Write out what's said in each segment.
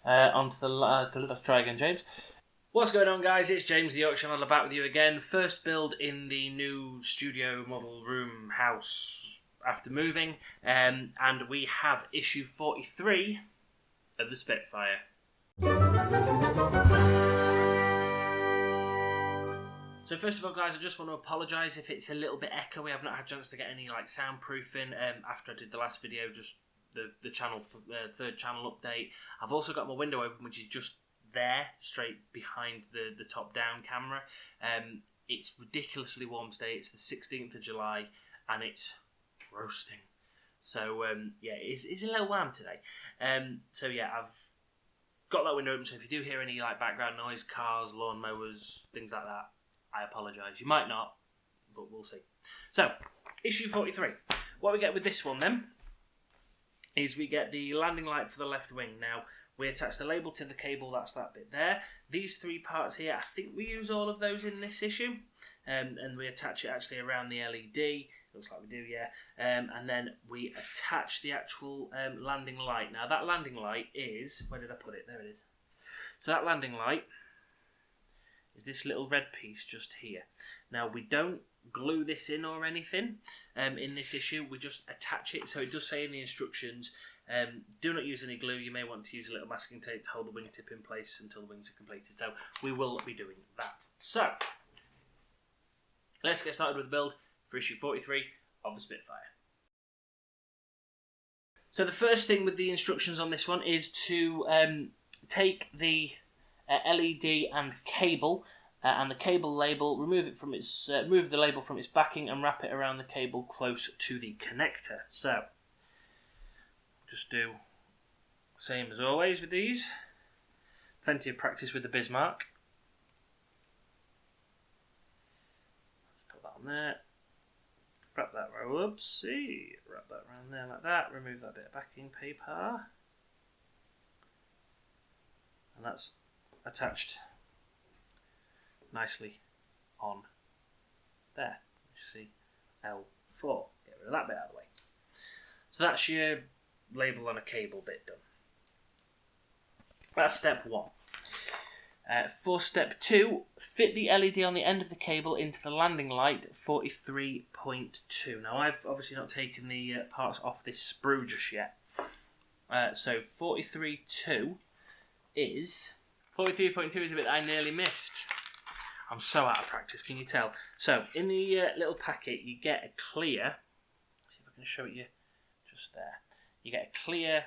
Let's try again, James. What's going on, guys? It's James The Yorkshire Modeller back with you again. First build in the new studio model room house after moving, and we have issue 43 of the Spitfire. So first of all, guys, I just want to apologise if it's a little bit echoey. I've not had a chance to get any soundproofing after I did the last video, just the channel third channel update. I've also got my window open, which is just there, straight behind the top-down camera. It's ridiculously warm today. It's the 16th of July, and it's roasting. So yeah, it's a little warm today. So yeah, I've got that window open. So if you do hear any background noise, cars, lawnmowers, things like that, I apologise. You might not, but we'll see. So issue 43. What we get with this one then is we get the landing light for the left wing. Now, we attach the label to the cable, that's that bit there. These three parts here, I think we use all of those in this issue. And we attach it actually around the LED. Looks like we do, yeah. And then we attach the actual landing light. Now, that landing light is... Where did I put it? There it is. So that landing light is this little red piece just here. Now, we don't glue this in or anything in this issue. We just attach it. So it does say in the instructions, do not use any glue. You may want to use a little masking tape to hold the wingtip in place until the wings are completed. So we will be doing that. So let's get started with the build for issue 43 of the Spitfire. So the first thing with the instructions on this one is to take the LED and cable and the cable label, remove the label from its backing and wrap it around the cable close to the connector. So just do same as always with these. Plenty of practice with the Bismarck. Let's put that on there. Wrap that roll up. See, wrap that around there like that. Remove that bit of backing paper, and that's attached nicely on there. You see L4. Get rid of that bit out of the way. So that's your label on a cable bit done. That's step one. For step two, fit the LED on the end of the cable into the landing light 43.2. Now I've obviously not taken the parts off this sprue just yet. So 43.2 is... 43.2 is a bit that I nearly missed. I'm so out of practice, can you tell? So, in the little packet, you get a clear... Let's see if I can show it you just there. You get a clear,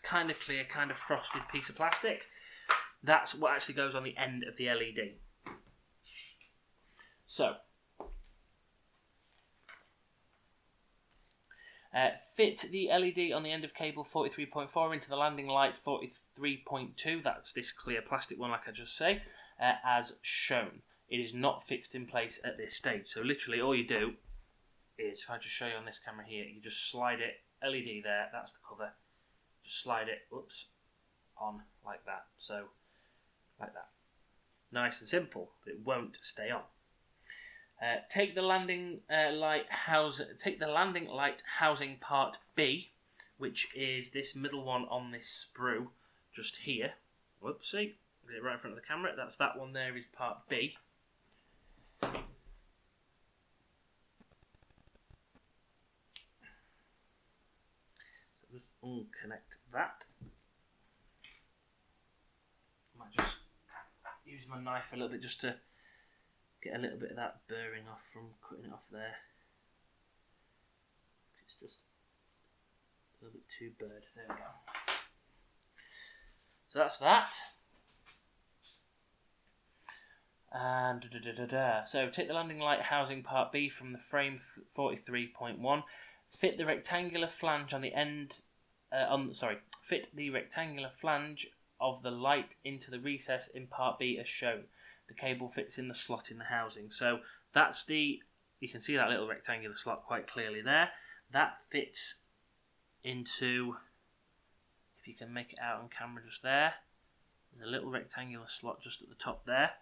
kind of clear, kind of frosted piece of plastic. That's what actually goes on the end of the LED. So, fit the LED on the end of cable 43.4 into the landing light 43.2, that's this clear plastic one like I just say, as shown. It is not fixed in place at this stage. So literally all you do is, if I just show you on this camera here, you just slide it, LED there, that's the cover, just slide it, on like that. So, like that. Nice and simple, but it won't stay on. Take the landing light housing part B, which is this middle one on this sprue, just here. Whoopsie, get it right in front of the camera. That's that one there is part B. So just unconnect that. I might just use my knife a little bit just to get a little bit of that burring off from cutting it off there. It's just a little bit too burred. There we go. So that's that. And so take the landing light housing part B from the frame 43.1. Fit the rectangular flange on the end. Fit the rectangular flange of the light into the recess in part B as shown. The cable fits in the slot in the housing. So that's you can see that little rectangular slot quite clearly there. That fits into, if you can make it out on camera just there, there's a little rectangular slot just at the top there.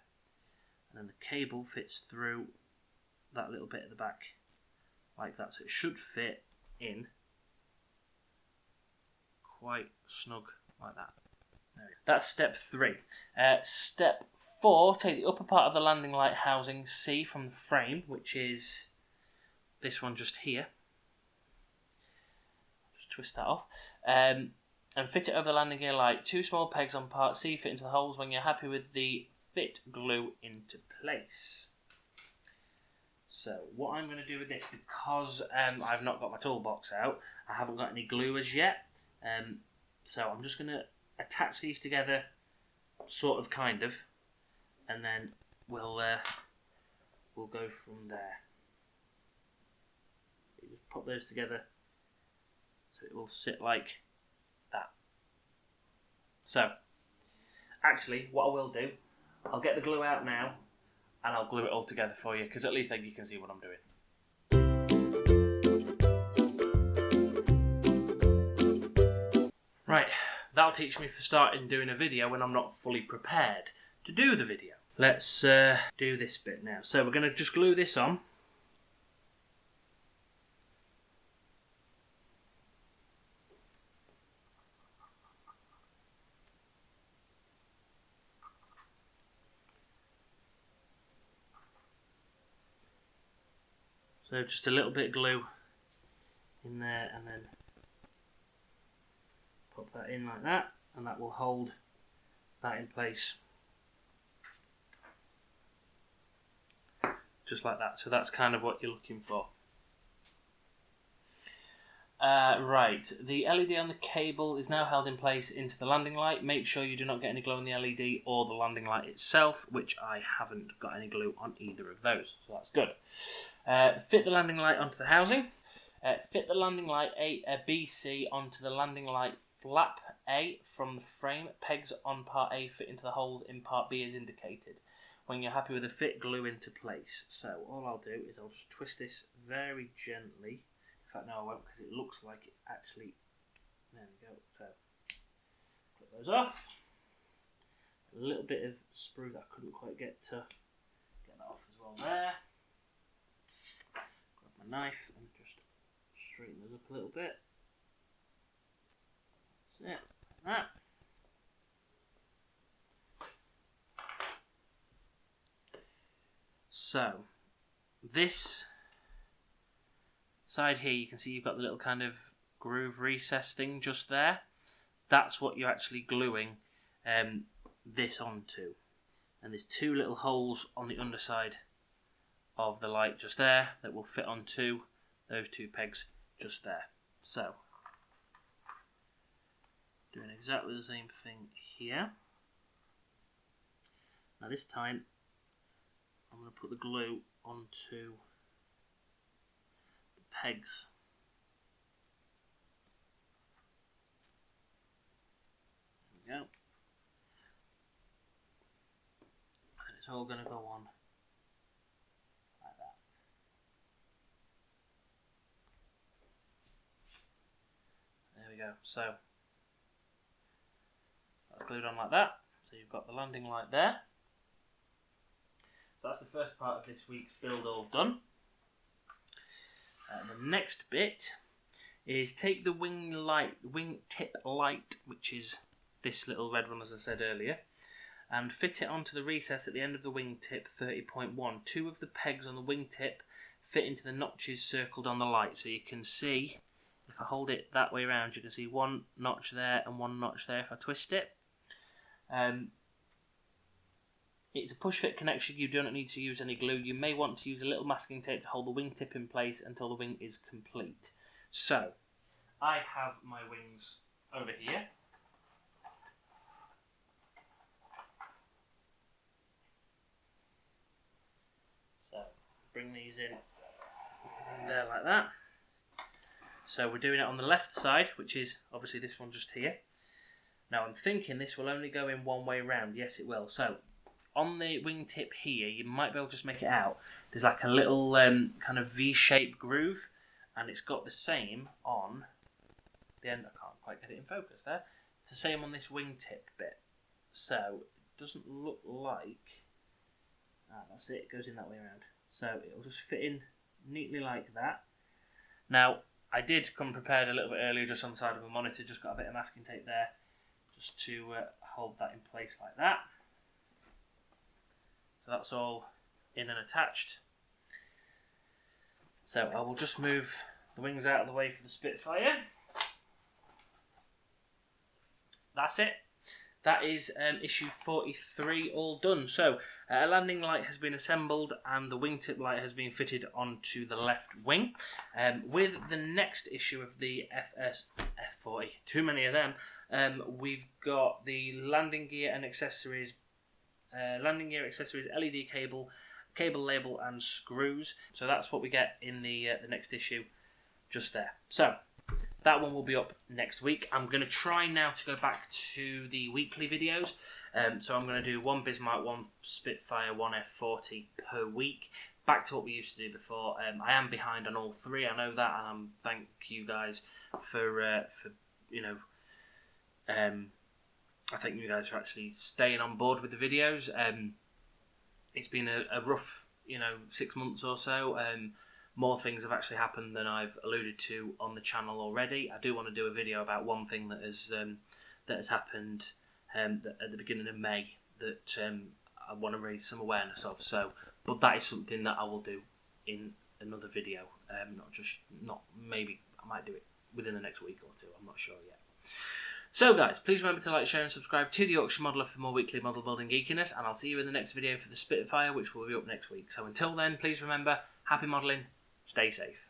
And then the cable fits through that little bit at the back like that. So it should fit in quite snug like that. That's step 3. Step 4, take the upper part of the landing light housing C from the frame, which is this one just here. Just twist that off. And fit it over the landing gear light. 2 small pegs on part C fit into the holes when you're happy with the fit glue into place. So what I'm going to do with this, because I've not got my toolbox out, I haven't got any glue as yet. So I'm just going to attach these together, sort of, kind of, and then we'll go from there. You just pop those together so it will sit like that. So, actually, what I will do, I'll get the glue out now and I'll glue it all together for you, because at least then you can see what I'm doing. Right, that'll teach me for starting doing a video when I'm not fully prepared to do the video. Let's do this bit now. So we're going to just glue this on. So just a little bit of glue in there, and then pop that in like that, and that will hold that in place. Just like that. So that's kind of what you're looking for. Right, the LED on the cable is now held in place into the landing light. Make sure you do not get any glue on the LED or the landing light itself, which I haven't got any glue on either of those, so that's good. Fit the landing light onto the housing. Fit the landing light BC onto the landing light flap A from the frame. Pegs on part A fit into the holes in part B as indicated. When you're happy with the fit, glue into place. So all I'll do is I'll just twist this very gently. In fact, no, I won't, because it looks like it's actually... There we go. So put those off. A little bit of sprue that I couldn't quite get that off as well there. Grab my knife and just straighten those up a little bit. That's it, like that. So, this side here, you can see you've got the little kind of groove recess thing just there. That's what you're actually gluing this onto. And there's 2 little holes on the underside of the light just there that will fit onto those 2 pegs just there. So, doing exactly the same thing here. Now this time, I'm going to put the glue onto the pegs. There we go. And it's all going to go on like that. There we go. So that's glued on like that. So you've got the landing light there. So that's the first part of this week's build all done. The next bit is take the wing tip light, which is this little red one as I said earlier, and fit it onto the recess at the end of the wingtip 30.1. 2 of the pegs on the wingtip fit into the notches circled on the light. So you can see, if I hold it that way around, you can see 1 notch there and 1 notch there if I twist it. It's a push fit connection, you don't need to use any glue. You may want to use a little masking tape to hold the wingtip in place until the wing is complete. So, I have my wings over here. So, bring these in there like that. So we're doing it on the left side, which is obviously this one just here. Now I'm thinking this will only go in one way round. Yes, it will. So, on the wingtip here, you might be able to just make it out. There's like a little kind of V-shaped groove, and it's got the same on the end. I can't quite get it in focus there. It's the same on this wingtip bit. So it doesn't look like... that's it. It goes in that way around. So it'll just fit in neatly like that. Now, I did come prepared a little bit earlier just on the side of the monitor. Just got a bit of masking tape there. just to hold that in place like that. So that's all in and attached. So I will just move the wings out of the way for the Spitfire. That's it. That is issue 43 all done. So a landing light has been assembled and the wingtip light has been fitted onto the left wing. With the next issue of the F40, too many of them, we've got the landing gear and accessories, LED cable, cable label and screws. So that's what we get in the next issue just there. So that one will be up next week. I'm going to try now to go back to the weekly videos. So I'm going to do one Bismarck, one Spitfire, one F40 per week. Back to what we used to do before. I am behind on all three. I know that, and thank you guys for you know. I thank you guys for actually staying on board with the videos. It's been a rough, 6 months or so. More things have actually happened than I've alluded to on the channel already. I do want to do a video about one thing that has happened at the beginning of May that I want to raise some awareness of. So, but that is something that I will do in another video. Maybe I might do it within the next week or two. I'm not sure yet. So guys, please remember to like, share and subscribe to The Yorkshire Modeller for more weekly model building geekiness, and I'll see you in the next video for the Spitfire, which will be up next week. So until then, please remember, happy modelling, stay safe.